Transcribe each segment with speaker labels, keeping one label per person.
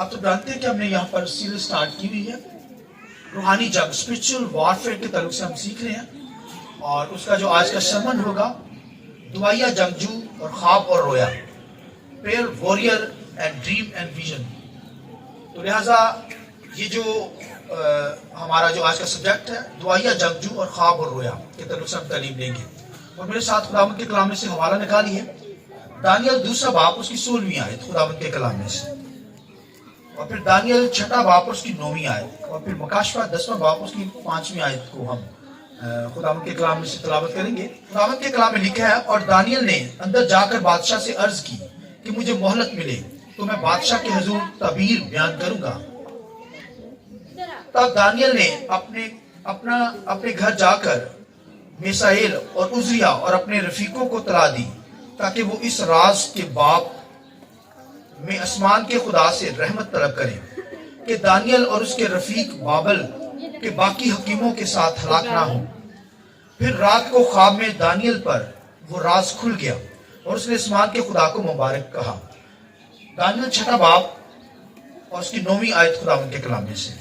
Speaker 1: آپ تو جانتے ہیں کہ ہم نے یہاں پر سیریز سٹارٹ کی ہوئی ہے روحانی جنگ اسپرچل وارفیئر کے تعلق سے ہم سیکھ رہے ہیں اور اس کا جو آج کا سرمن ہوگا دعائیا جنگجو اور خواب اور رویا prayer warrior and dream and vision. تو لہٰذا یہ جو ہمارا جو آج کا سبجیکٹ ہے دعائیا جنگجو اور خواب اور رویا کے تعلق سے ہم تعلیم لیں گے. اور میرے ساتھ خداوند کے کلام میں سے حوالہ نکالیے دانیل دوسرا باپ اس کی 16ویں آیت خداوند کے کلام میں سے, اور پھر دانیل چھٹا باپ اس کی 9ویں آیت, اور پھر مکاشفہ 10واں باپ اس کی 5ویں آیت کو ہم خداوند کے کلام میں سے تلاوت کریں گے. خداوند کے کلام میں لکھا ہے اور دانیل نے اندر جا کر بادشاہ سے عرض کی کہ مجھے مہلت ملے تو میں بادشاہ کے حضور تعبیر بیان کروں گا. تب دانیل نے اپنے گھر جا کر میسائیل اور عزریا اور اپنے رفیقوں کو اطلاع دی تاکہ وہ اس راز کے باپ میں آسمان کے خدا سے رحمت طلب کریں کہ دانیل اور اس کے رفیق بابل کے باقی حکیموں کے ساتھ ہلاک نہ ہوں. پھر رات کو خواب میں دانیل پر وہ راز کھل گیا اور اس نے آسمان کے خدا کو مبارک کہا. دانیل چھٹا باپ اور اس کی 9ویں آیت خداوند کے کلام میں سے.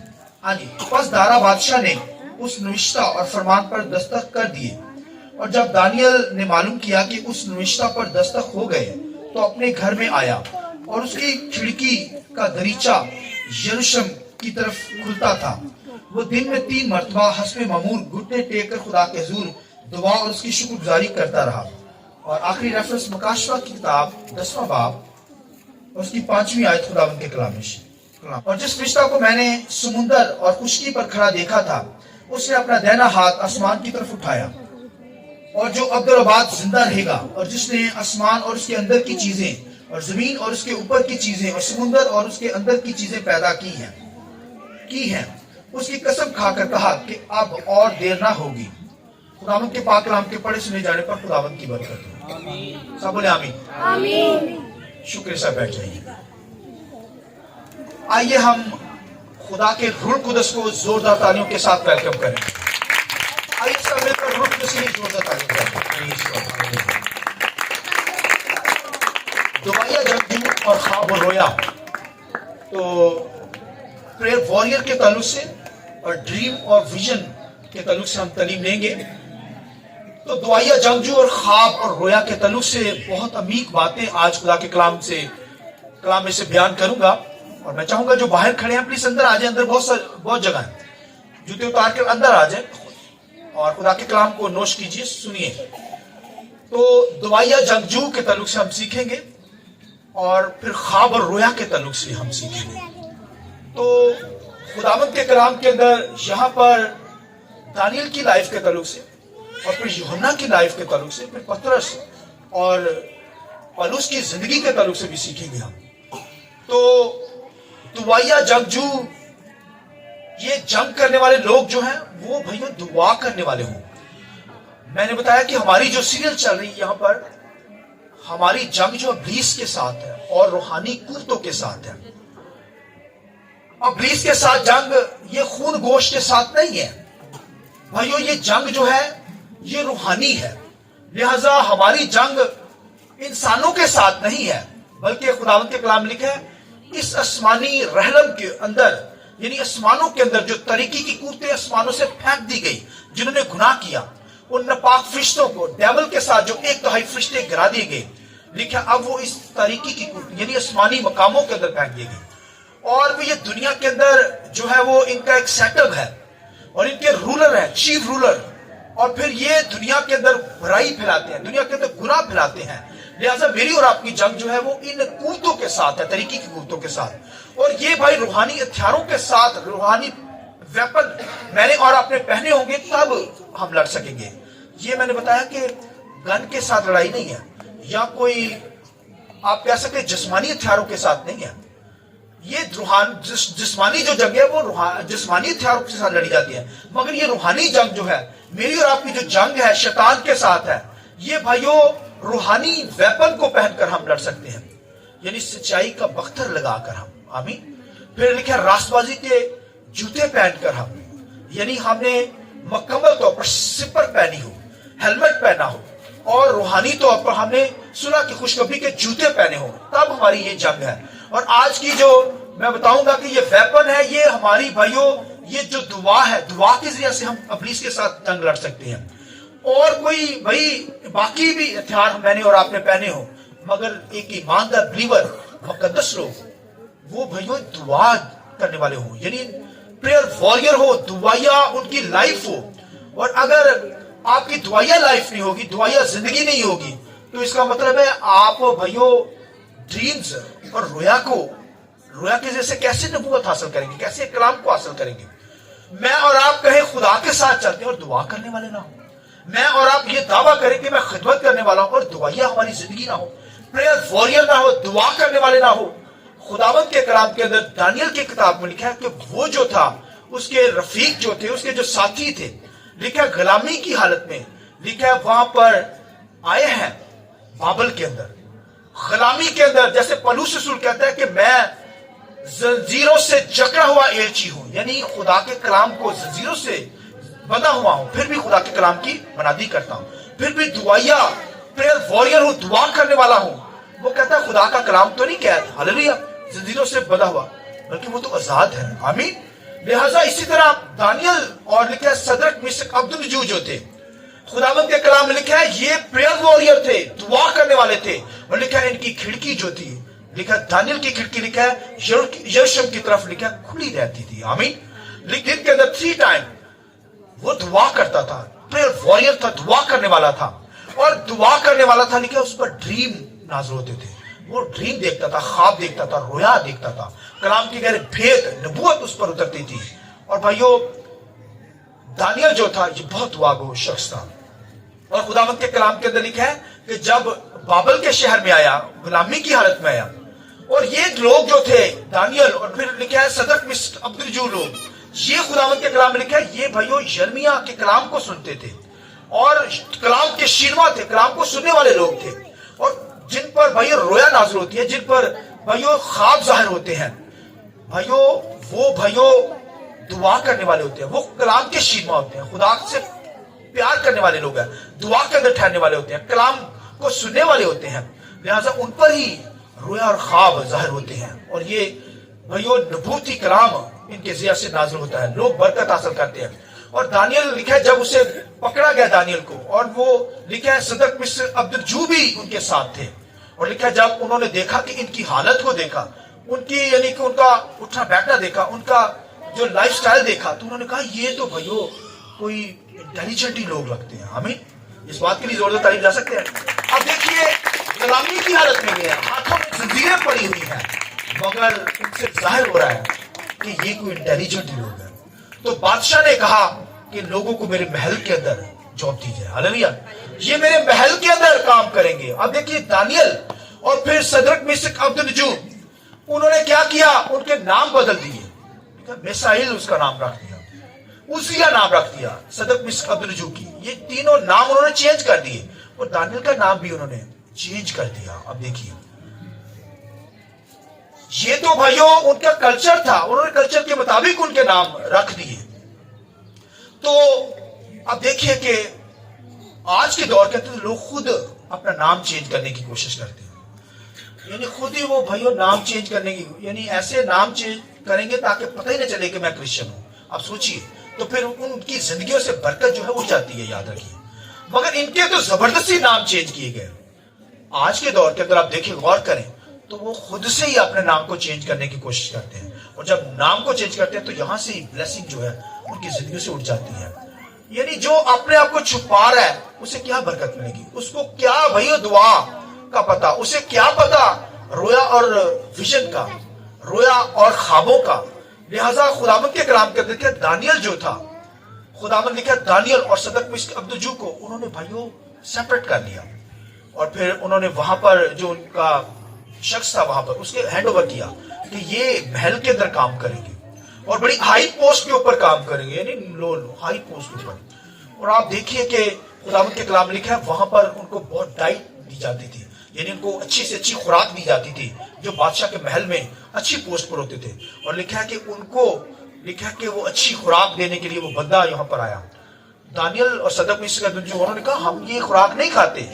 Speaker 1: پس دارا بادشاہ نے اس نوشتہ اور فرمان پر دستخط کر دیے, اور جب دانیل نے معلوم کیا کہ اس نوشتہ پر دستخط ہو گئے تو اپنے گھر میں آیا, اور اس کی کھڑکی کا دریچہ یروشلم کی طرف کھلتا تھا. وہ دن میں 3 مرتبہ حسب معمول گھٹنے ٹیک کر خدا کے حضور دعا اور اس کی شکر گزاری کرتا رہا. اور آخری ریفرنس مکاشفہ کی کتاب 10واں باب اور اس کی 5ویں آیت خداوند کے کلام میں سے. اور جس فرشتہ کو میں نے سمندر اور خشکی پر کھڑا دیکھا تھا اس نے اپنا دہنا ہاتھ آسمان کی طرف اٹھایا, اور جو عبدالآباد زندہ رہے گا, اور جس نے آسمان اور اس کے اندر کی چیزیں اور زمین اور اس کے اوپر کی چیزیں اور سمندر اور اس کے اندر کی چیزیں پیدا کی ہیں اس کی قسم کھا کر کہا کہ اب اور دیر نہ ہوگی. خداوند کے پاک کلام کے پڑھے سنے جانے پر خداوند کی برکت ہو. سب بولے آمین. شکر سے بیٹھ جائیے. آئیے ہم خدا کے روح القدس کو زوردار تالیوں کے ساتھ ویلکم کریں. آئیے سب مل کر روح القدس کی زوردار تالیوں کریں. دعائیا جنگجو اور خواب اور رویا تو پریئر وارریئر کے تعلق سے اور ڈریم اور ویژن کے تعلق سے ہم تعلیم لیں گے. تو دعائیا جنگجو اور خواب اور رویا کے تعلق سے بہت عمیق باتیں آج خدا کے کلام میں سے بیان کروں گا. اور میں چاہوں گا جو باہر کھڑے ہیں پلیز اندر آ جائیں. اندر بہت جگہ ہے, جوتے اتار کر اندر آ جائیں اور خدا کے کلام کو نوش کیجیے, سنیے. تو دعائیا جنگجو کے تعلق سے ہم سیکھیں گے اور پھر خواب اور رویا کے تعلق سے ہم سیکھیں گے. تو خداوند کے کلام کے اندر یہاں پر دانیل کی لائف کے تعلق سے اور پھر یوحنا کی لائف کے تعلق سے, پھر پطرس اور پولس کی زندگی کے تعلق سے بھی سیکھیں گے ہم. تو دعائیا جنگجو, یہ جنگ کرنے والے لوگ جو ہیں وہ بھائیوں دعا کرنے والے ہوں. میں نے بتایا کہ ہماری جو سیریل چل رہی ہے یہاں پر, ہماری جنگ جو ابلیس کے ساتھ ہے اور روحانی قوتوں کے ساتھ ہے. ابلیس کے ساتھ جنگ یہ خون گوشت کے ساتھ نہیں ہے بھائیو, یہ جنگ جو ہے یہ روحانی ہے. لہذا ہماری جنگ انسانوں کے ساتھ نہیں ہے بلکہ خداوند کے کلام لکھا ہے اس آسمانی رحلم کے اندر, یعنی آسمانوں کے اندر جو تاریکی کی قوتیں آسمانوں سے پھینک دی گئی, جنہوں نے گناہ کیا, ان ناپاک فرشتوں کو ڈیول کے ساتھ جو 1/3 فرشتے گرا دیے گئے, لکھا اب وہ اس تاریکی کی قوت یعنی آسمانی مقاموں کے اندر پھینک دیے گئے. اور وہ یہ دنیا کے اندر جو ہے وہ ان کا ایک سیٹ اپ ہے اور ان کے رولر ہے, چیف رولر, اور پھر یہ دنیا کے اندر برائی پھیلاتے ہیں, دنیا کے اندر گناہ پھیلاتے ہیں. لہٰذا میری اور آپ کی جنگ جو ہے وہ ان قوتوں کے ساتھ ہے, طریقے کی قوتوں کے ساتھ, اور یہ بھائی روحانی ہتھیاروں کے ساتھ, روحانی ویپن میں نے اور آپ نے پہنے ہوں گے تب ہم لڑ سکیں گے. یہ میں نے بتایا کہ گن کے ساتھ لڑائی نہیں ہے, یا کوئی آپ کہہ سکتے جسمانی ہتھیاروں کے ساتھ نہیں ہے. یہ جسمانی جو جنگ ہے وہ جسمانی ہتھیاروں کے ساتھ لڑی جاتی ہے, مگر یہ روحانی جنگ جو ہے میری اور آپ کی جو جنگ ہے شیطان کے ساتھ ہے, یہ بھائیوں روحانی ویپن کو پہن کر ہم لڑ سکتے ہیں, یعنی سچائی کا بختر لگا کر ہم. آمین. پھر لکھا راست بازی کے جوتے پہن کر ہم, یعنی ہم نے مکمل طور پر سپر پہنی ہو, ہیلمٹ پہنا ہو, اور روحانی طور پر ہم نے صلح کی خوشخبری کے جوتے پہنے ہوں, تب ہماری یہ جنگ ہے. اور آج کی جو میں بتاؤں گا کہ یہ ویپن ہے, یہ ہماری بھائیوں یہ جو دعا ہے, دعا کے ذریعے سے ہم ابلیس کے ساتھ جنگ لڑ سکتے ہیں. اور کوئی بھائی باقی بھی ہتھیار میں نے اور آپ نے پہنے ہو, مگر ایک ایماندار بلیور مقدس لوگ وہ بھائیوں دعا کرنے والے ہوں, یعنی پریئر واریر ہو, دعائیا ان کی لائف ہو. اور اگر آپ کی دعائیا لائف نہیں ہوگی, دعائیا زندگی نہیں ہوگی, تو اس کا مطلب ہے آپ بھائیوں ڈریمز اور رویا کے ذریعے سے کیسے نبوت حاصل کریں گے, کیسے کلام کو حاصل کریں گے. میں اور آپ کہیں خدا کے ساتھ چلتے ہیں اور دعا کرنے والے نہ ہوں. میں اور آپ یہ دعویٰ کریں کہ میں خدمت کرنے والا ہوں اور دعائیا ہماری زندگی نہ ہو, پریئر واریر نہ ہو, دعا کرنے والے نہ ہو. خداوند کے کلام کے اندر دانیل کی کتاب میں لکھا ہے کہ وہ جو تھا, اس کے رفیق جو تھے, اس کے جو ساتھی تھے, لکھا ہے غلامی کی حالت میں, لکھا ہے وہاں پر آئے ہیں بابل کے اندر, غلامی کے اندر. جیسے پولس رسول کہتا ہے کہ میں زنجیروں سے جکڑا ہوا ایلچی ہوں, یعنی خدا کے کلام کو زنجیروں سے بندھا ہوا ہوں, پھر بھی خدا کے کلام کی منادی کرتا ہوں, پھر بھی دعائیا پریئر واریر ہوں, دعا کرنے والا ہوں. وہ کہتا ہے خدا کا کلام تو نہیں قید, ہاللویا, زنجیروں سے بندھا ہوا, بلکہ وہ تو آزاد ہے. آمین. لہذا اسی طرح دانیل اور لکھا ہے صدرک میشک عبدالنجو جو تھے, خداوند کے کلام میں لکھا ہے یہ پریئر واریر تھے, دعا کرنے والے تھے. اور لکھا ہے ان کی کھڑکی جو تھی, لکھا ہے دانیل کی کھڑکی, لکھا ہے یروشلم کی طرف لکھا ہے کھلی رہتی تھی. آمین. دن کے اندر 3 ٹائم وہ دعا کرتا تھا, پریئر واریر تھا, دعا کرنے والا تھا. اور دعا کرنے والا تھا, لکھا ہے اس پر ڈریم نازل ہوتے تھے, وہ ڈریم دیکھتا تھا, خواب دیکھتا تھا, رویا دیکھتا تھا, کلام کی گہرے بھید نبوت اس پر اترتی تھی. اور بھائیو دانیل جو تھا یہ بہت دعا گو شخص تھا. اور خداوند کے کلام کے اندر لکھا ہے کہ جب بابل کے شہر میں آیا, غلامی کی حالت میں آیا, اور یہ لوگ جو تھے دانیل اور پھر لکھا ہے صدرک میشک عبدالنجو لوگ, یہ خداوند کے کلام میں لکھا ہے یہ بھائیو یرمیا کے کلام کو سنتے تھے اور کلام کے شیرواں تھے, کلام کو سننے والے لوگ تھے, اور جن پر بھائیو رویا نازل ہوتی ہے, جن پر بھائیو خواب ظاہر ہوتے ہیں, بھائیو وہ بھائیو دعا کرنے والے ہوتے ہیں, وہ کلام کے شیرواں ہوتے ہیں, خدا سے پیار کرنے والے لوگ ہیں, دعا کے اندر ٹھہرنے والے ہوتے ہیں, کلام کو سننے والے ہوتے ہیں. لہٰذا ان پر ہی رویا اور خواب ظاہر ہوتے ہیں, اور یہ بھائیو نبوتی کلام ان کے ذریعے سے نازل ہوتا ہے, لوگ برکت حاصل کرتے ہیں. اور دانیل لکھا ہے جب اسے پکڑا گیا دانیل کو, اور وہ لکھا ہے صدرک میشک عبدالنجو بھی ان کے ساتھ تھے, اور لکھا ہے جب انہوں نے دیکھا کہ ان کی حالت کو دیکھا, ان کی یعنی کہ ان کا اٹھنا بیٹھنا دیکھا, ان کا جو لائف سٹائل دیکھا, تو انہوں نے کہا یہ تو بھائیو کوئی انٹیلیجنٹ ہی لوگ لگتے ہیں. آمین. اس بات کے لیے زور سے تعریف جا سکتے ہیں. اب دیکھیے غلامی کی حالت میں گیا, ہاتھوں میں زنجیریں پڑی ہوئی ہیں, مگر ان سے ظاہر ہو رہا ہے کہ یہ کوئی انٹیلیجنٹ ہی لوگ ہیں. تو بادشاہ نے کہا کہ لوگوں کو میرے محل کے اندر جاب دی جائے. ہاللویا, یہ میرے محل کے اندر کام کریں گے. اب دیکھیے دانیل اور پھر صدرک میشک عبدالنجو, انہوں نے کیا کیا, ان کے نام بدل دیے. میسائل اس کا نام رکھ دیا, عزیا نام رکھ دیا صدرک میشک عبدالنجو کی, یہ تینوں نام انہوں نے چینج کر دیے, اور دانیل کا نام بھی انہوں نے چینج کر دیا. اب دیکھیے یہ تو بھائیوں ان کا کلچر تھا, انہوں نے کلچر کے مطابق ان کے نام رکھ دیے. تو اب دیکھیے کہ آج کے دور کے اندر لوگ خود اپنا نام چینج کرنے کی کوشش کرتے ہیں, یعنی خود ہی وہ بھائیوں نام چینج کرنے کی, یعنی ایسے نام چینج کریں گے تاکہ پتہ ہی نہ چلے کہ میں کرسچن ہوں. اب سوچئے, تو پھر ان کی زندگیوں سے برکت جو ہے اٹھ جاتی ہے, یاد رکھیے. مگر ان کے تو زبردستی نام چینج کیے گئے. آج کے دور کے اندر آپ دیکھیں, غور کریں, تو وہ خود سے ہی اپنے نام کو چینج کرنے کی کوشش کرتے ہیں, اور جب نام کو چینج کرتے ہیں تو یہاں سے ہی بلیسنگ جو ہے ان کی زندگیوں سے اٹھ جاتی ہے. یعنی جو اپنے آپ کو چھپا رہا ہے اسے کیا برکت ملے گی, اس کو کیا بھائیو دعا کا پتا, اسے کیا پتا رویا اور ویژن کا, رویا اور خوابوں کا. لہذا خداوند کے کلام کے اندر دانیل جو تھا, خداوند لکھا دانیل اور صدرک میشک عبدالنجو کو انہوں نے بھائیو سیپریٹ کر لیا, اور پھر انہوں نے وہاں پر جو ان کا شخص تھا وہاں پر اس کے ہینڈ اوور کیا کہ یہ محل کے اندر کام کریں گے, اور بڑی ہائی پوسٹ کے اوپر کام کریں گے, یعنی لو ہائی پوسٹ کے اوپر. اور آپ دیکھیے کہ خداوند کے کلام لکھا ہے وہاں پر ان کو بہت ڈائٹ دی جاتی تھی, یعنی ان کو اچھی سے اچھی خوراک دی جاتی تھی جو بادشاہ کے محل میں اچھی پوسٹ پر ہوتے تھے. اور لکھا ہے کہ ان کو لکھا ہے کہ وہ اچھی خوراک دینے کے لیے وہ بندہ یہاں پر آیا. دانیل اور صدرک میشک عبدالنجو, انہوں نے کہا ہم یہ خوراک نہیں کھاتے,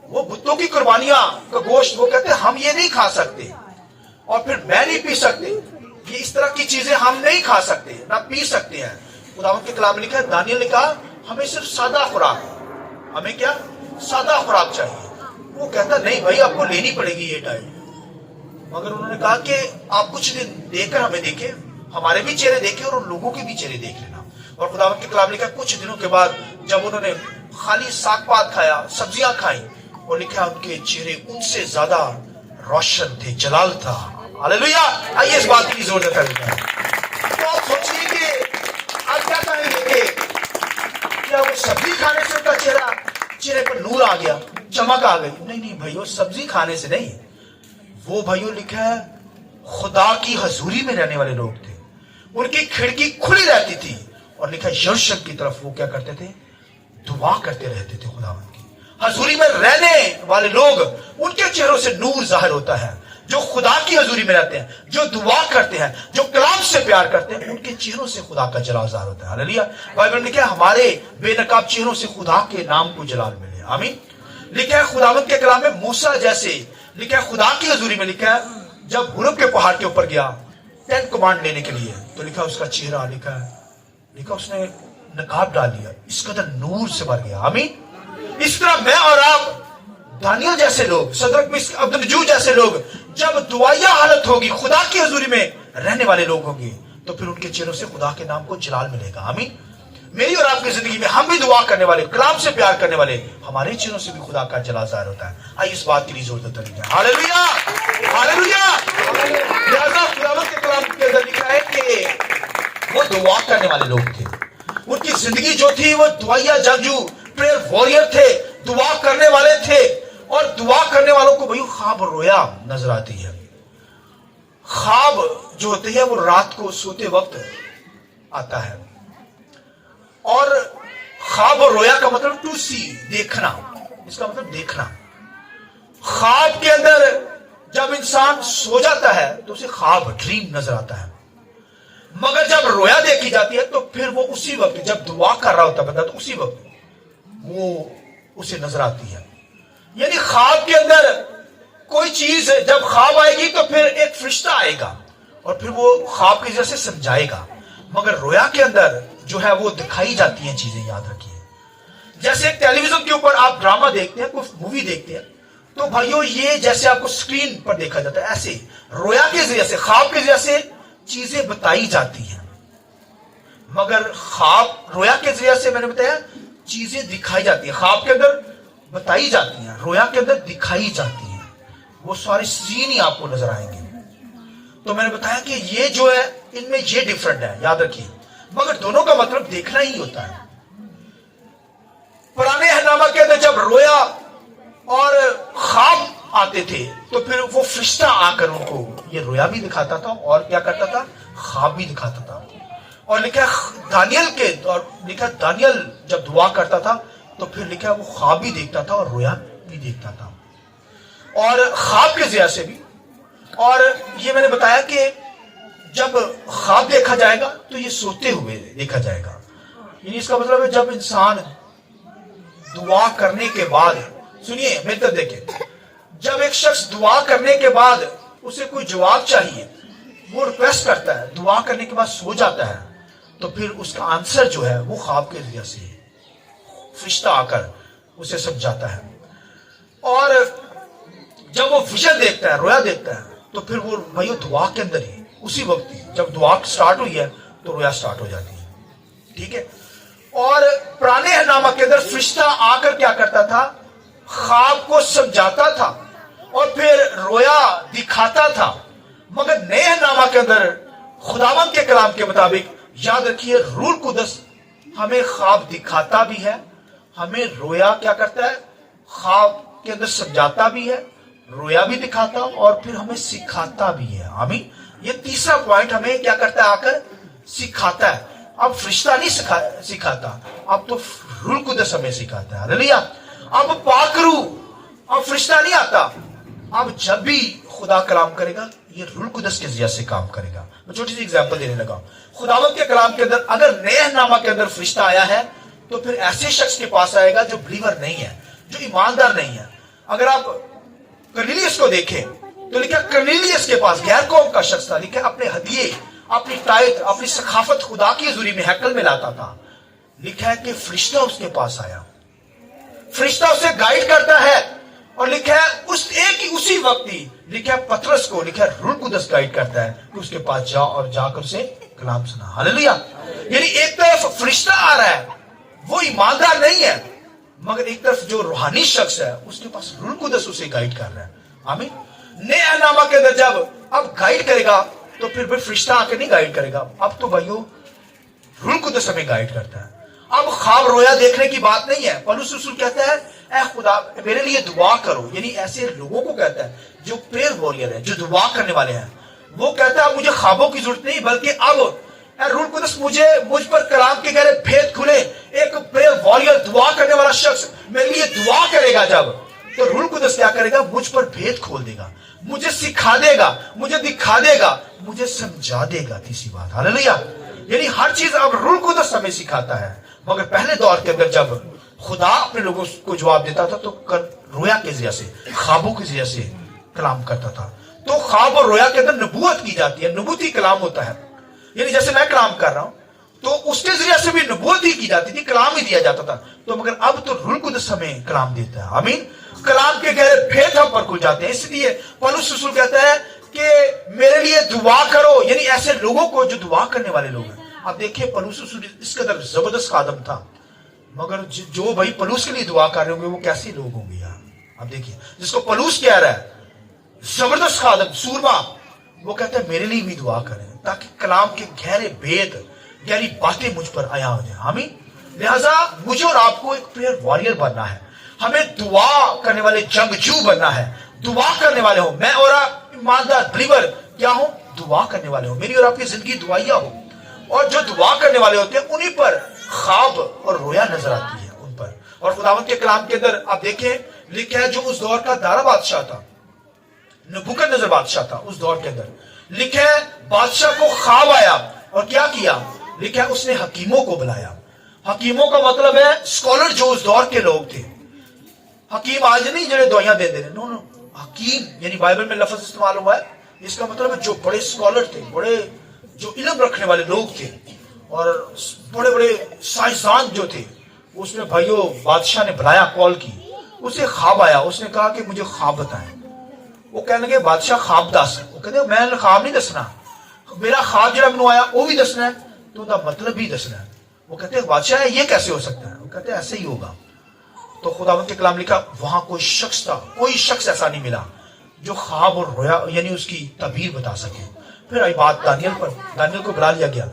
Speaker 1: وہ بتوں کی قربانیاں کا گوشت, وہ کہتے ہیں ہم یہ نہیں کھا سکتے, اور پھر میں نہیں پی سکتے. ये इस तरह की चीजें हम नहीं खा सकते ना पी सकते हैं। खुदावंद के कलाम में लिखा है, दानियल ने कहा हमें सिर्फ सादा खुराक, हमें क्या सादा खुराक चाहिए। वो कहता नहीं भाई आपको लेनी पड़ेगी ये डाइट। मगर उन्होंने कहा कि आप कुछ दिन देकर हमें देखे, हमारे भी चेहरे देखे और उन लोगों के भी चेहरे देख लेना। और खुदावंद के कलाम लिखा कुछ दिनों के बाद जब उन्होंने खाली साग पात खाया, सब्जियां खाई, और लिखा उनके चेहरे उनसे ज्यादा रोशन थे, जलाल था। हालेलुया। आइए इस बात की जोर देकर तो आप सोचिए कि आप क्या कहेंगे कि क्या वो सब्जी खाने से उनका चेहरे पर नूर आ गया, चमक आ गई? नहीं भाइयों, सब्जी खाने से नहीं। वो भाइयों लिखा है खुदा की हजूरी में रहने वाले लोग थे, उनकी खिड़की खुली रहती थी, और लिखा यरूशलेम की तरफ वो क्या करते थे, दुआ करते रहते थे। खुदावंद की हजूरी में रहने वाले लोग, उनके चेहरों से नूर जाहिर होता है। जो खुदा की हजूरी में रहते हैं, जो दुआ करते हैं, जो कलाम से प्यार करते हैं, उनके चेहरों से खुदा का जलाल जाहिर होता है। हालेलुया। बाइबल में क्या हमारे बेनकाब चेहरों से खुदा के नाम को जलाल मिले। आमीन। लिखा है खुदावंद के कलाम में मूसा जैसे, लिखा है खुदा की हजूरी में लिखा है जब हुरब के पहाड़ के ऊपर गया 10 कमांड लेने के लिए, तो लिखा उसका चेहरा लिखा उसने नकाब डाल लिया, इस कदर नूर से भर गया। आमीन। इस तरह मैं और आप दानियल जैसे लोग, सदरक मिस्क अब्दुल जैसे लोग, जब दुआया हालत होगी, खुदा की हजूरी में रहने वाले लोग होंगे, तो फिर उनके चेहरों से खुदा के नाम को जलाल मिलेगा। आमीन। मेरी और आपकी जिंदगी में हम भी दुआ करने वाले, कलाम से प्यार करने वाले, हमारे चेहरों से भी खुदा का जलाल जाहिर होता है। आइए इस बात के लिए जोर देते हैं। Hallelujah, hallelujah. लिहाजा खुदावंद के कलाम के अंदर लिखा है कि वो दुआ करने वाले लोग थे, उनकी जिंदगी जो थी वो दुआया जंगजू, प्रेयर वॉरियर थे, दुआ करने वाले थे। और दुआ करने वालों को भाई ख्वाब रोया नजर आती है। ख्वाब जो होते हैं वो रात को सोते वक्त आता है, और ख्वाब और रोया का मतलब टू सी, देखना, इसका मतलब देखना। ख्वाब के अंदर जब इंसान सो जाता है तो उसे ख्वाब, ड्रीम नजर आता है। मगर जब रोया देखी जाती है तो फिर वो उसी वक्त, जब दुआ कर रहा होता बंदा, तो उसी वक्त वो उसे नजर आती है। यानी ख्वाब के अंदर कोई चीज, जब ख्वाब आएगी तो फिर एक फरिश्ता आएगा और फिर वो ख्वाब की वजह से समझाएगा। मगर रोया के अंदर जो है वो दिखाई जाती हैं चीजें, याद रखिए। जैसे एक टेलीविजन के ऊपर आप ड्रामा देखते हैं, कोई मूवी देखते हैं, तो भाइयों ये जैसे आपको स्क्रीन पर देखा जाता है, ऐसे रोया के जरिए से, ख्वाब के जरिए से चीजें बताई जाती हैं। मगर ख्वाब, रोया के जरिए से मैंने बताया चीजें दिखाई जाती है। ख्वाब के अंदर बताई जाती हैं, रोया के अंदर दिखाई जाती हैं। वो सारे सीन ही आपको नजर आएंगे। तो मैंने बताया कि ये जो है इनमें ये डिफरेंट है, याद रखिए। मगर दोनों का मतलब देखना ही होता है। पुराने अहदनामा के अंदर जब रोया और ख्वाब आते थे तो फिर वो फरिश्ता आकर उनको ये रोया भी दिखाता था और क्या करता था, ख्वाब भी दिखाता था। और लिखा दानियल के, और लिखा दानियल जब दुआ करता था तो फिर लिखा वो ख्वाब भी देखता था और रोया भी देखता था, और ख्वाब के जरिए से भी। और ये मैंने बताया कि जब ख्वाब देखा जाएगा तो ये सोते हुए देखा जाएगा। यानी इसका मतलब है जब इंसान दुआ करने के बाद, सुनिए मेरी तरफ देखिए, जब एक शख्स दुआ करने के बाद उसे कोई जवाब चाहिए, वो रिक्वेस्ट करता है, दुआ करने के बाद सो जाता है, तो फिर उसका आंसर जो है वो ख्वाब के जरिए से फरिश्ता आकर उसे समझाता है। और जब वो विजन देखता है, रोया देखता है, तो फिर वो भाइयों दुआ के अंदर ही, उसी वक्त ही जब दुआ स्टार्ट हुई है तो रोया स्टार्ट हो जाती है। ठीक है। और पुराने अहदनामा के अंदर फरिश्ता आकर क्या करता था, ख्वाब को समझाता था और फिर रोया दिखाता था। मगर नए अहदनामा के अंदर खुदावंद के कलाम के मुताबिक, याद रखिए, रूह कुदस हमें ख्वाब दिखाता भी है, हमें रोया क्या करता है, ख्वाब के अंदर समझाता भी है, रोया भी दिखाता और फिर हमें सिखाता भी है। आमीन। ये तीसरा पॉइंट हमें क्या करता है, आकर सिखाता है। अब फरिश्ता नहीं सिखाता, अब तो रूह कुदस हमें सिखाता है। हालेलुया। अब पाक रूह, अब फरिश्ता नहीं आता। अब जब भी खुदा कलाम करेगा ये रूह कुदस के जरिए से काम करेगा। मैं छोटी सी एग्जांपल देने लगा। खुदावंद के कलाम के अंदर अगर नए अहदनामा के अंदर फरिश्ता आया है तो फिर ऐसे शख्स के पास आएगा जो बिलीवर नहीं है, जो ईमानदार नहीं है। अगर आप कर्नेलियस को देखें तो लिखा कर्नेलियस के पास, गैर कौम का शख्स था, लिखा अपने हदिये, अपनी टाइट, अपनी सखाफत खुदा की हजूरी में हैकल में लाता था। लिखा है कि फरिश्ता उसके पास आया, फरिश्ता उसे गाइड करता है, और लिखा है उसी वक्त ही लिखा है पतरस को, लिखा है रूह कुदस गाइड करता है कि उसके पास जा और जाकर उसे कलाम सुना। हालेलुया। यानी एक तरफ फरिश्ता आ रहा है, वो ईमानदार नहीं है, मगर एक तरफ जो रूहानी शख्स है उसके पास रूह कुदस उसे गाइड कर रहा है। आमीन। नया नामा के अंदर जब अब गाइड करेगा तो फिर फरिश्ता आके नहीं गाइड करेगा, अब तो भाइयों रूह कुदस हमें गाइड करता है। अब ख्वाब रोया देखने की बात नहीं है। पौलुस रसूल कहता है ऐ खुदा मेरे लिए दुआ करो, यानी ऐसे लोगों को कहता है जो प्रेयर वॉरियर है, जो दुआ करने वाले हैं। वो कहता है मुझे ख्वाबों की जरूरत नहीं, बल्कि अब रूह कुदस मुझ पर कलाम के गहरे भेद खुले। एक प्रेयर वॉरियर, दुआ करने वाला शख्स मेरे लिए दुआ करेगा जब, तो रूह कुदस क्या करेगा, मुझ पर भेद खोल देगा, मुझे सिखा देगा, मुझे दिखा देगा, मुझे समझा देगा। तीसरी बात, हालेलुया। यानी हर चीज अब रूह कुदस हमें सिखाता है। मगर पहले दौर के अंदर जब खुदा अपने लोगों को जवाब देता था तो रोया के जरिए से, ख्वाबों के जरिए से कलाम करता था। तो ख्वाब और रोया के अंदर नबूवत की जाती है, नबूती कलाम होता है। यानी जैसे मैं कलाम कर रहा हूं तो उसके जरिए से भी नबूवत ही की जाती थी, कलाम ही दिया जाता था। तो मगर अब तो रूह कुदस हमें कलाम देता है। आमीन। कलाम के गहरे भेद हम पर खुल जाते हैं। इसलिए पौलुस रसूल कहता है कि मेरे लिए दुआ करो, यानी ऐसे लोगों को जो दुआ करने वाले लोग हैं। अब देखिए पौलुस रसूल इस कदर जबरदस्त आदम था, मगर जो भाई पौलुस के लिए दुआ कर रहे होंगे वो कैसे लोग होंगे यार। अब देखिए जिसको पौलुस कह रहा है जबरदस्त आदम, सूरमा, वो कहता है मेरे लिए भी दुआ करें ताकि कलाम के गहरे भेद, गहरी बातें मुझ पर आया हो जाए। आमीन। लिहाजा मुझे और आपको एक प्रेयर वॉरियर बनना है, हमें दुआ करने वाले जंगजू बनना है। दुआ करने वाले हो, मैं और आप ईमानदार बिलीवर क्या हो, दुआ करने वाले हो। मेरी और आपकी जिंदगी दुआइया हो, और जो दुआ करने वाले होते हैं उन्हीं पर ख्वाब और रोया नजर आती है उन पर। और खुदावंद के कलाम के अंदर आप देखें लिखा है जो उस दौर का दारा बादशाह था, नबूकदनेस्सर बादशाह था, उस दौर के अंदर लिखा है बादशाह को ख्वाब आया और क्या किया, लिखा है उसने हकीमों को बुलाया। हकीमों का मतलब है स्कॉलर, जो उस दौर के लोग थे। हकीम आज नहीं जो दवाइयां दे रहे, नो नो, हकीम यानी बाइबल में लफ्ज इस्तेमाल हुआ है, इसका मतलब है जो बड़े स्कॉलर थे, बड़े जो इल्म रखने वाले लोग थे, और बड़े बड़े साइंसदान जो थे। उसमें भाइयों बादशाह ने बुलाया, कॉल की, उसे ख्वाब आया, उसने कहा कि मुझे ख्वाब बताएं। वो कहने लगे बादशाह ख्वाब दस। वो कहते मैं ख्वाब नहीं दसना, मेरा ख्वाब जो मैंने आया वो भी दसना है, तो उसका मतलब भी दसना है। वो कहते बादशाह ये कैसे हो सकता है, वो कहते ऐसे ही होगा। तो खुदावंद के कलाम लिखा वहां कोई शख्स था, कोई शख्स ऐसा नहीं मिला जो ख्वाब और रोया यानी उसकी तबीर बता सके। फिर आई बात दानियल पर, दानियल को बुला लिया गया।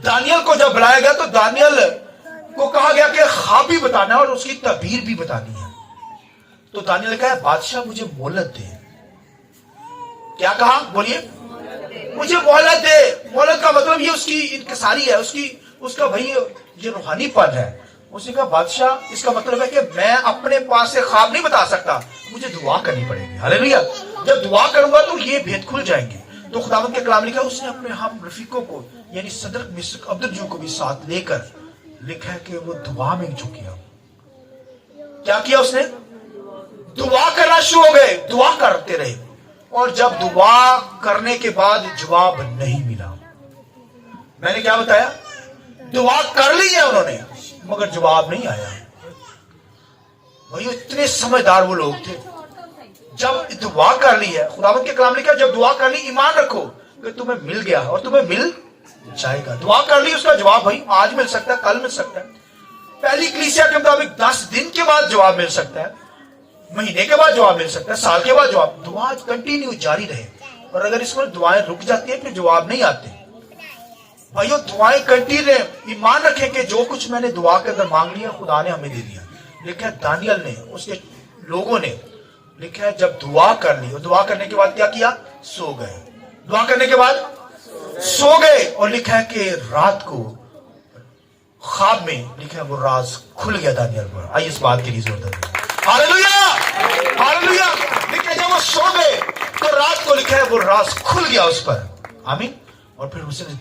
Speaker 1: दानियल को जब बुलाया गया तो दानियल को कहा गया कि ख्वाब भी बताना है और उसकी तबीर भी बतानी है। तो दानियल ने कहा बादशाह मुझे मोहलत दे। क्या कहा, बोलिए, मुझे मोहलत दे। मोहलत का मतलब ये उसकी इंकिसारी है, उसका भाई ये रूहानीपन है। उसने कहा बादशाह इसका मतलब है कि मैं अपने पास से ख्वाब नहीं बता सकता, मुझे दुआ करनी पड़ेगी। हालेलुया। जब दुआ करूंगा तो ये भेद खुल जाएंगे। तो खुदावंद के कलाम लिखा उसने अपने हम रफीकों को यानी सदर मिस्र अब्दुल को भी साथ लेकर लिखा है कि वो दुआ में झुक गया। क्या किया उसने, दुआ करना शुरू हो गए, दुआ करते रहे। और जब दुआ करने के बाद जवाब नहीं मिला, मैंने क्या बताया, दुआ कर ली है उन्होंने मगर जवाब नहीं आया। भाई इतने समझदार वो लोग थे। जब दुआ कर ली है, खुदावंद के कलाम लिखा जब दुआ कर ली ईमान रखो कि तुम्हें मिल गया और तुम्हें मिल जाएगा। दुआ कर ली, उसका जवाब भाई आज मिल सकता है, कल मिल सकता है, पहली कलीसिया के मुताबिक 10 दिन के बाद जवाब मिल सकता है, महीने के बाद जवाब मिल सकता है, साल के बाद जवाब। दुआ कंटिन्यू जारी रहे। और अगर इसमें दुआएं रुक जाती है फिर जवाब नहीं आते। भाइयों दुआएं कंटिन्यू रहे, ईमान रखें कि जो कुछ मैंने दुआ के अंदर मांग लिया खुदा ने हमें दे दिया। लिखा है दानियल ने, उसके लोगों ने, लिखा है जब दुआ कर ली और दुआ करने के बाद क्या किया, सो गए। दुआ करने के बाद सो गए। और लिखा है कि रात को ख्वाब में लिखा है वो राज खुल गया दानियल पर। आइए इस बात के लिए जोर दें, हालेलुया हालेलुया। लिखा जब वो सो गए तो रात को लिखा है वो राज खुल गया उस पर। आमीन। और फिर उसने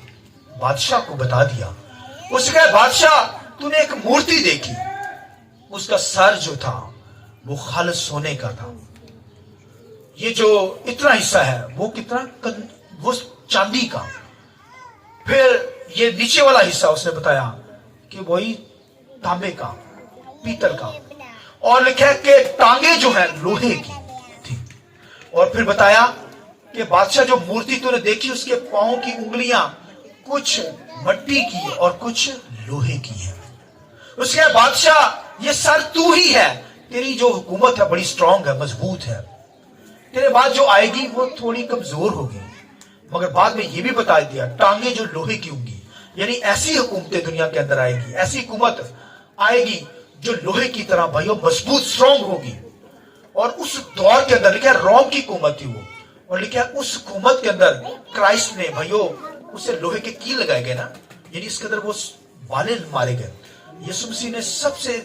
Speaker 1: बादशाह को बता दिया। उसने कहा बादशाह तूने एक मूर्ति देखी, उसका सर जो था वो खालिस सोने का था। ये जो इतना हिस्सा है वो कितना, वो चांदी का। फिर ये नीचे वाला हिस्सा उसने बताया कि वही तांबे का, पीतल का, और लिखा है कि टांगे जो है लोहे की थी। और फिर बताया कि बादशाह जो मूर्ति तूने देखी उसके पांव की उंगलियां कुछ मिट्टी की और कुछ लोहे की है। उसके बाद बादशाह ये सर तू ही है, तेरी जो हुकूमत है बड़ी स्ट्रांग है, मजबूत है, तेरे बाद जो आएगी वो थोड़ी कमजोर होगी। मगर बाद में ये भी बता दिया टांगे जो लोहे की होंगी, यानी ऐसी हुकूमतें दुनिया के अंदर आएगी, ऐसी हुकूमत आएगी जो लोहे की तरह भाइयों मजबूत स्ट्रांग होगी। और उस दौर के अंदर लिखा है रोम की हुकूमत थी वो, और लिखा है उस हुकूमत के अंदर क्राइस्ट ने भाइयों उसे लोहे के कील लगाए गए ना, यानी इसके अंदर वो वाले मारे गए। यीशु मसीह ने सबसे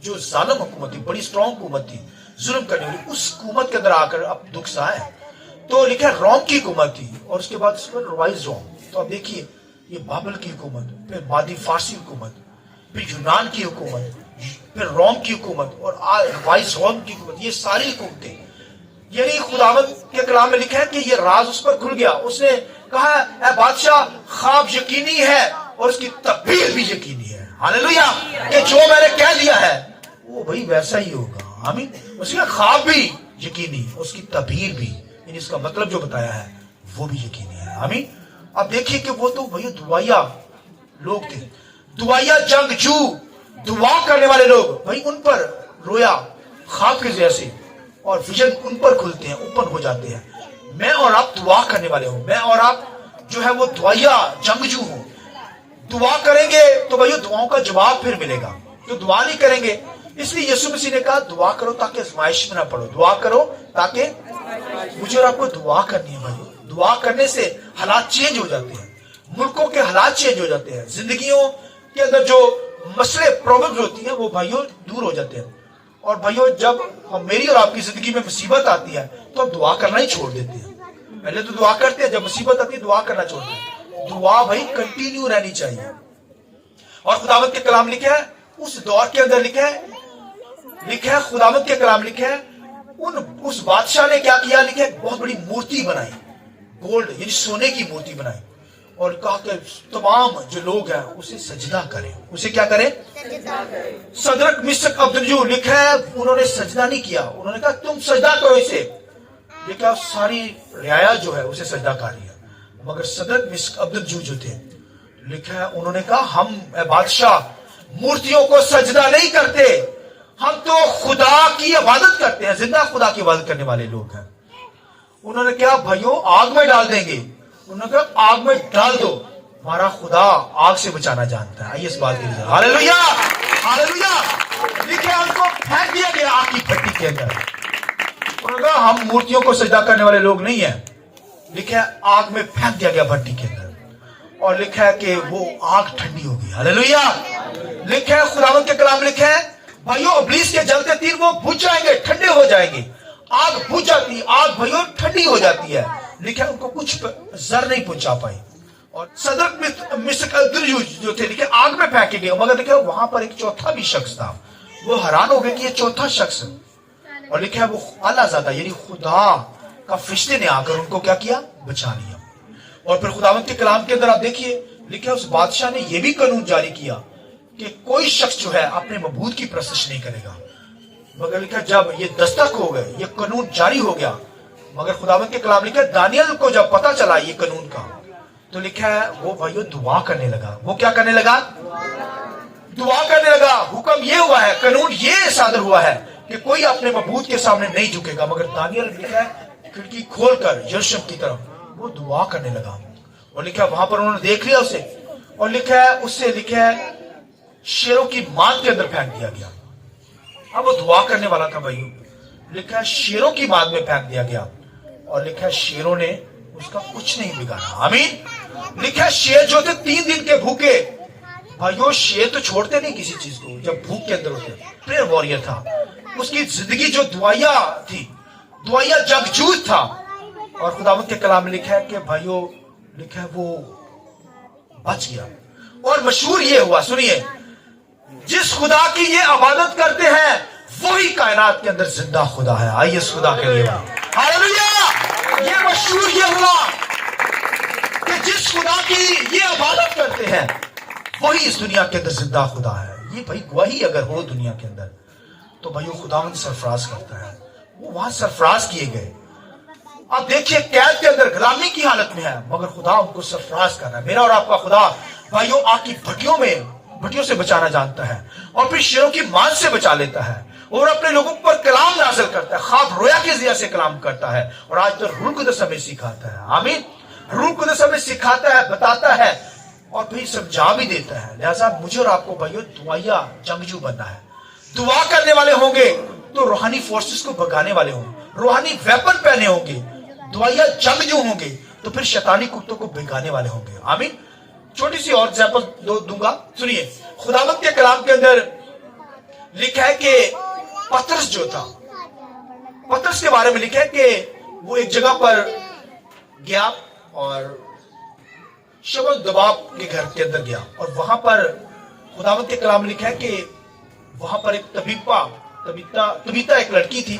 Speaker 1: जो जालिम हुकूमत थी, बड़ी स्ट्रांग हुकूमत थी, जुल्म करने वाली, उस हुकूमत के अंदर आकर अब दुख सहा है। तो लिखा है रोम की हुकूमत थी, और उसके बाद उस पर रिवाइज रोम। तो अब देखिए ये बाबल की हुकूमत, फिर मादी फारसी हुकूमत, फिर यूनान की हुकूमत, फिर रोम की हुकूमत और रिवाइज रोम की हुकूमत, ये सारी हुकूमतें, यानी खुदावंद के कलाम में लिखा है कि ये राज उस पर खुल गया। उसने कहा ऐ बादशाह ख्वाब यकीनी है और उसकी तब्दील भी यकीनी है। हालेलुया, कि जो मैंने कह दिया है वो भाई वैसा ही होगा। आमीन। उसका ख्वाब भी यकीनी, उसकी तब्दील भी, यानी इसका मतलब जो बताया है वो भी यकीनी है। आमीन। अब देखिए कि वो तो भैया दुआया लोग थे, दुआया जंगजू, दुआ करने वाले लोग, भाई उन पर रोया ख्वाब के जैसे, और विजन उन पर खुलते हैं, ओपन हो जाते हैं। मैं और आप दुआ करने वाले हो, मैं और आप जो है वो दुआया जंगजू हो। दुआ करेंगे तो भाई दुआओं का जवाब फिर मिलेगा, जो दुआ नहीं करेंगे। इसलिए यीशु मसीह ने कहा दुआ करो ताकि आजमाइश में ना पड़ो, दुआ करो ताकि, मुझे और आपको दुआ करनी है भाई। दुआ करने से हालात चेंज हो जाते हैं, मुल्कों के हालात चेंज हो जाते हैं, जिंदगियों के अंदर जो मसले प्रॉब्लम्स होती हैं वो भाइयों दूर हो जाते हैं। और भाइयों जब मेरी और आपकी जिंदगी में मुसीबत आती है तो हम दुआ करना ही छोड़ देते हैं। पहले तो दुआ करते हैं, जब मुसीबत आती है दुआ करना छोड़ देते हैं। दुआ भाई कंटिन्यू रहनी चाहिए। और खुदावंद के कलाम लिखा है उस दौर के अंदर, लिखा है खुदावंद के कलाम लिखा है उस बादशाह ने क्या किया, लिखा है बहुत बड़ी मूर्ति बनाई, गोल्ड यानी सोने की मूर्ति बनाई, और कहा कि तमाम जो लोग हैं उसे सजदा करें। उसे क्या करें? सदरक मिशक अब्दुल्जू, लिखा है उन्होंने सजदा नहीं किया, उन्होंने कहा तुम सजदा करो इसे। लिखा सारी रियाया जो है उसे सजदा कर रही है, मगर सदरक मिशक अब्दुल्जू जो थे, लिखा है उन्होंने कहा हम बादशाह मूर्तियों को सजदा नहीं करते, हम तो खुदा की इबादत करते हैं, जिंदा खुदा की इबादत करने वाले लोग हैं। उन्होंने क्या भाइयों आग में डाल देंगे, उन्होंने कहा आग में डाल दो, हमारा खुदा आग से बचाना जानता है। आइए इस बात के लिए हालेलुया, हालेलुया। लिखे उनको फेंक दिया गया आग की भट्टी के अंदर। उन्होंने कहा हम मूर्तियों को सजदा करने वाले लोग नहीं है, लिखा है आग में फेंक दिया गया भट्टी के अंदर, और लिखा है कि वो आग ठंडी हो गई। हालेलुया। लिखा है खुदावंद के कलाम, लिखा है भाइयों इब्लीस के जलते तीर वो बुझ जाएंगे, ठंडे हो जाएंगे। आग बुझ जाती है, आग भाइयों ठंडी हो जाती है। लिखा उनको कुछ जर नहीं पहुंचा पाई। और सदर मिशक अब्दुल्जू जो थे, लिखे आग में फेंके गए, मगर लिखा वहां पर एक चौथा भी शख्स था। वो हैरान हो गए कि ये चौथा शख्स, और लिखा है वो आलाज़ादा यानी खुदा का फरिश्ते ने आकर उनको क्या किया, बचा लिया। और फिर खुदावंद के कलाम के अंदर आप देखिए, लिखा उस बादशाह ने यह भी कानून जारी किया कि कोई शख्स जो है अपने मबूद की परस्तिश नहीं करेगा। मगर लिखा जब ये दस्तक हो गए, ये कानून जारी हो गया, मगर खुदावंद के कलाम लिखा दानियल को जब पता चला ये कानून का, तो लिखा है वो भाइयों दुआ करने लगा। वो क्या करने लगा? दुआ करने लगा। हुक्म ये हुआ है, कानून ये सादर हुआ है कि कोई अपने मबूद के सामने नहीं झुकेगा। मगर दानियल लिखा है खिड़की खोलकर यरूशलेम की तरफ वो दुआ करने लगा, और लिखा वहां पर उन्होंने देख लिया उसे, और लिखा है उससे लिखा है शेरों की मांद के अंदर फेंक दिया गया। अब वो दुआ करने वाला था भाइयों, लिखा है शेरों की मांद में फेंक दिया गया, और लिखा है शेरों ने उसका कुछ नहीं बिगाड़ा। आमीन। लिखा है शेर जो थे 3 दिन के भूखे, भाइयों शेर तो छोड़ते नहीं किसी चीज को जब भूख के अंदर होते। प्रेयर वॉरियर था, उसकी जिंदगी जो दुआया थी, दुआया जंगजू था। और खुदावंद के कलाम में लिखा है कि भाइयों लिखा है वो बच गया। और मशहूर ये हुआ, सुनिए, जिस खुदा की ये इबादत करते हैं वही कायनात के अंदर जिंदा खुदा है। आइए इस खुदा के लिए हालेलुया। ये मशहूर ये हुआ कि जिस खुदा की ये इबादत करते हैं वही इस दुनिया के अंदर जिंदा खुदा है। ये भाई वही अगर हो दुनिया के अंदर तो भाई वो खुदावंद सरफराज करता है। वो वहां सरफराज किए गए। आप देखिए कैद के अंदर गुलामी की हालत में है मगर खुदा उनको सरफराज कर रहा है। मेरा और आपका खुदा भाइयों आग की भट्टियों से बचाना जानता है और फिर शेरों की मान से बचा लेता है और अपने लोगों पर कलाम नाज़िल करता है, ख्वाब रोया के ज़रिए से कलाम करता है। और आज तो रूह कुदस हमें सिखाता है। आमीन। रूह कुदस हमें सिखाता है, बताता है और फिर समझा भी देता है। लिहाजा मुझे और आपको भाइयों दुआया जंगजू बनना है। दुआ करने वाले होंगे तो रूहानी फोर्सेस को भगाने वाले होंगे, रूहानी वेपन पहने होंगे, दुआया जंगजू होंगे तो फिर शैतानी कुत्तों को भिगाने वाले होंगे। आमीन। छोटी सी और एग्जाम्पल दूंगा, सुनिए। खुदावंद के कलाम के अंदर लिखा है कि पतरस जो था, पतरस के बारे में लिखा है कि वो एक जगह पर गया और शमौन दबाब के घर के अंदर गया और वहां पर खुदावंद के कलाम में लिखा है कि वहां पर एक तबीता एक लड़की थी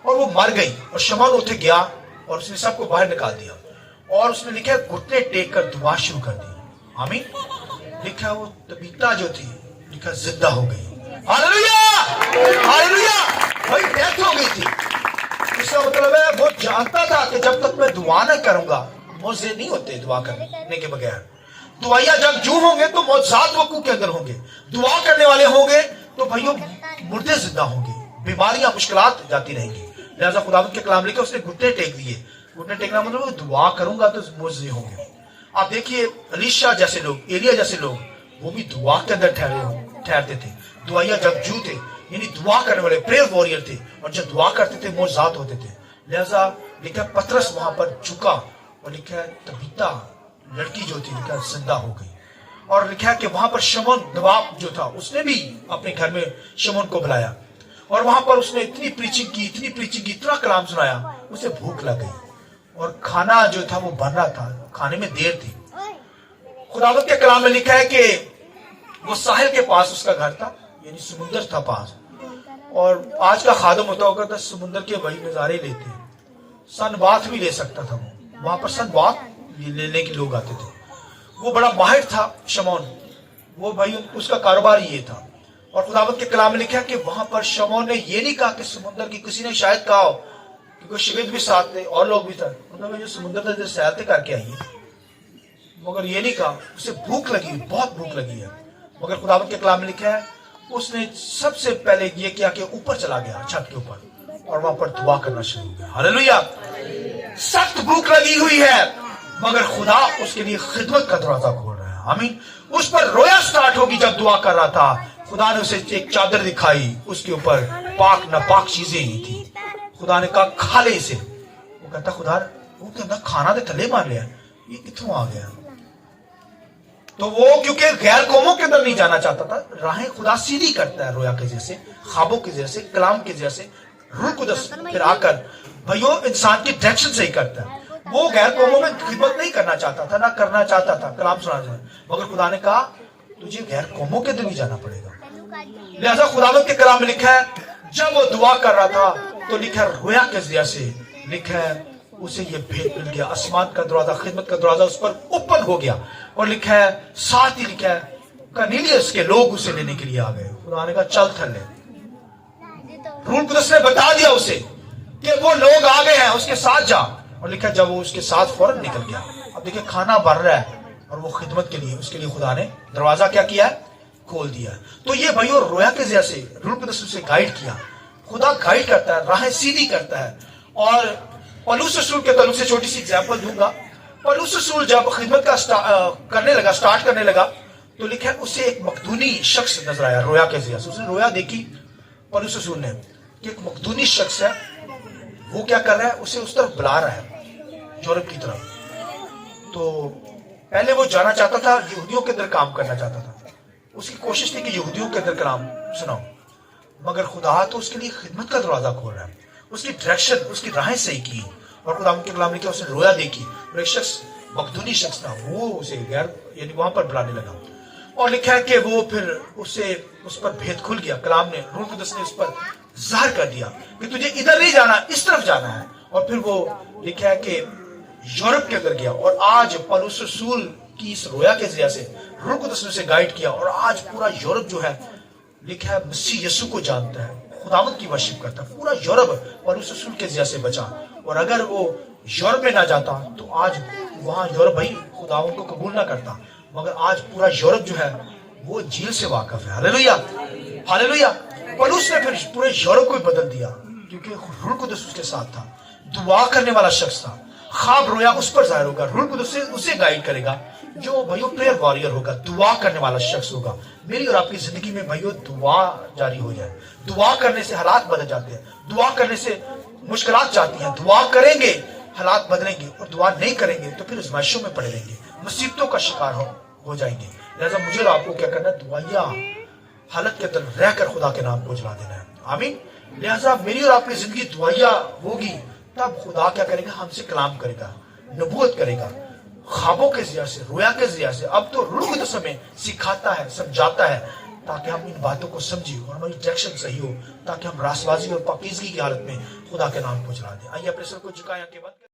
Speaker 1: और वो मर गई और शमौन उठे गया और उसने सबको बाहर निकाल दिया और उसने लिखा है घुटने टेक कर दुआ शुरू कर दी। आमीन। लिखा वो तबीता जो थी लिखा जिंदा हो गई। Hallelujah hallelujah. भाई डेथ हो गई थी। इसका मतलब है वो जानता था कि जब तक मैं दुआ न करूंगा मौजे नहीं होते दुआ करने के बगैर। दुआया जब जू होंगे तो मौजात वकूफ के अंदर होंगे। दुआ करने वाले होंगे तो भाइयों मुर्दे जिंदा होंगे, बीमारियां मुश्किलात जाती रहेंगी। लिहाजा खुदावंद के कलाम लिखे उसने घुटने टेक दिए। घुटने टेकना मतलब दुआ करूंगा तो मौजे होंगे। आप देखिए अलीशा जैसे लोग, एलिया जैसे लोग, वो भी दुआ के अंदर ठहरते थे। दुआया जंगजू थे, यानी दुआ करने वाले प्रेयर वॉरियर थे और जब दुआ करते थे मौजात होते थे। लिहाजा लिखा पतरस वहां पर झुका और लिखा है तबीता लड़की जो थी लिखा जिंदा हो गई। और लिखा है कि वहां पर शमौन दबाब जो था उसने भी अपने घर में शमौन को बुलाया और वहां पर उसने इतनी प्रीचिंग की, इतना कलाम सुनाया, उसे भूख लग गई और खाना जो था वो बन रहा था, खाने में देर थी। खुदावंद के कलाम में लिखा है कि वो साहिल के पास उसका घर था, यानी समुद्र था पास। और आज का खादम होता होगा तो समुद्र के वही नजारे लेते हैं। सन बाथ भी ले सकता था वो, वहां पर सन बाथ लेने के लोग आते थे। वो बड़ा माहिर था शमौन, वो भाई उसका कारोबार ये था। और खुदावंद के कलाम में लिखा है कि वहां पर शमौन ने ये नहीं कहा कि समुद्र की, किसी ने शायद कहा हो क्योंकि शिविर भी साथ थे और लोग भी थे, मतलब जो समुद्र था सैर करके आइए, मगर ये नहीं कहा। उसे भूख लगी, बहुत भूख लगी है। मगर खुदावंद के कलाम में लिखा है उसने सबसे पहले ये किया कि ऊपर चला गया छत के ऊपर और वहां पर दुआ करना शुरू हो गया। हालेलुया। सख्त भूख लगी हुई है मगर खुदा उसके लिए खिदमत का दरवाजा खोल रहा है। आमीन। उस पर रोया स्टार्ट होगी जब दुआ कर रहा था। खुदा ने उसे एक चादर दिखाई, उसके ऊपर पाक नापाक चीजें ही थी। खुदा ने कहा खा ले इसे। वो कहता खुदा वो कहता खाना तो थले मार लिया, ये कितों आ गया। तो वो क्योंकि गैर कौमों के अंदर नहीं जाना चाहता था, राहें खुदा सीधी करता है रोया के जैसे, ख्वाबों के जैसे, कलाम के जैसे। रूह कुदस फिर आकर भाइयों इंसान की डायरेक्शन सही करता है। वो गैर कौमों में खिदमत नहीं करना चाहता था, ना करना चाहता था, कलाम सुनाना चाहता, मगर खुदा ने कहा तुझे गैर कौमों के अंदर भी जाना पड़ेगा। लिहाजा खुदावंद के कलाम में लिखा है जब वो दुआ कर रहा था तो लिखा है रोया के जरिए से लिखा है उसे ये भेद मिल गया, आसमान का दरवाजा, खिदमत का दरवाजा उस पर ओपन हो गया। और लिखा है साथ ही लिखा है कर्नेलियस के लोग उसे लेने के लिए आ गए। खुदा ने कहा चल थल्ले। रूह कुदस ने बता दिया उसे कि वो लोग आ गए हैं, उसके साथ जा। और लिखा जब वो उसके साथ फौरन निकल गया। अब देखिए खाना बन रहा है और वो खिदमत के लिए, उसके लिए खुदा ने दरवाजा क्या किया है, खोल दिया। तो ये भाइयों रोया के जैसे रूह कुदस उसे गाइड किया। खुदा गाइड करता है, राहें सीधी करता है। और पौलुस रसूल के ताल्लुक से छोटी सी एग्जांपल दूंगा। पौलुस रसूल जब खिदमत का स्टार्ट करने लगा तो लिखा है उसे एक मकदूनी शख्स नजर आया रोया के जरिए। उसने रोया देखी पौलुस रसूल ने कि एक मकदूनी शख्स है, वो क्या कर रहा है, उसे उस तरफ बुला रहा है, यूरोप की तरफ। तो पहले वो जाना चाहता था, यहूदियों के अंदर काम करना चाहता था। उसकी कोशिश थी कि यहूदियों के अंदर कलाम सुनाओ, मगर खुदा तो उसके लिए खिदमत का दरवाजा खोल रहा है। उसकी डायरेक्शन, उसकी राहें सही की। और खुदा के कलाम लिखा उसने रोया देखी और एक शख्स मकदूनी शख्स था, वो उसे गैर यानी वहां पर बुलाने लगा। और लिखा है कि वो फिर उसे उस पर भेद खुल गया। कलाम ने, रूह कुदस ने उस पर ज़ाहिर कर दिया कि तुझे इधर नहीं जाना, इस तरफ जाना है। اور پھر وہ لکھا ہے کہ یورپ کے اندر گیا اور آج پولس رسول کی اس رویا کے ذریعے سے روح القدس نے اسے گائیڈ کیا اور آج پورا یورپ جو ہے لکھا ہے مسیح یسوع کو جانتا ہے, خداوند کی ورشپ کرتا ہے. پورا یورپ پولس رسول کے ذریعے سے بچا, اور اگر وہ یورپ میں نہ جاتا تو آج وہاں یورپ بھائی خداوند کو قبول نہ کرتا, مگر آج پورا یورپ جو ہے وہ جھیل سے واقف ہے. ہاللیلویا ہاللیلویا. پولس نے پھر پورے یورپ کو بدل دیا کیونکہ روح القدس اس کے ساتھ تھا. دعا کرنے والا شخص تھا, خواب رویا اس پر ظاہر ہوگا, روح القدس اسے گائیڈ کرے گا. جو بھائیو پریئر واریر ہوگا, دعا کرنے والا شخص ہوگا. میری اور آپ کی زندگی میں بھائیو دعا جاری ہو جائے. دعا کرنے سے حالات بدل جاتے ہیں, دعا کرنے سے مشکلات جاتی ہیں. دعا کریں گے حالات بدلیں گے, اور دعا نہیں کریں گے تو پھر آزمائشوں میں پڑے رہیں گے, مصیبتوں کا شکار ہو جائیں گے. لہذا مجھے اور آپ کو کیا کرنا ہے, دعائیا حالت کے اندر رہ کر خدا کے نام کو جلا دینا ہے. آمین. لہذا میری اور آپ کی زندگی دعائیا ہوگی, تب خدا کیا کرے گا, ہم سے کلام کرے گا, نبوت کرے گا, خوابوں کے ذریعے سے, رویا کے ذریعے سے. اب تو روح القدس ہمیں سکھاتا ہے, سمجھاتا ہے, تاکہ ہم ان باتوں کو سمجھیں اور ہماری ڈائریکشن صحیح ہو, تاکہ ہم راست بازی اور پاکیزگی کی حالت میں خدا کے نام کو جلا دیں. آئیے اپنے سر کو جھکائیں, آنکھیں بند کریں.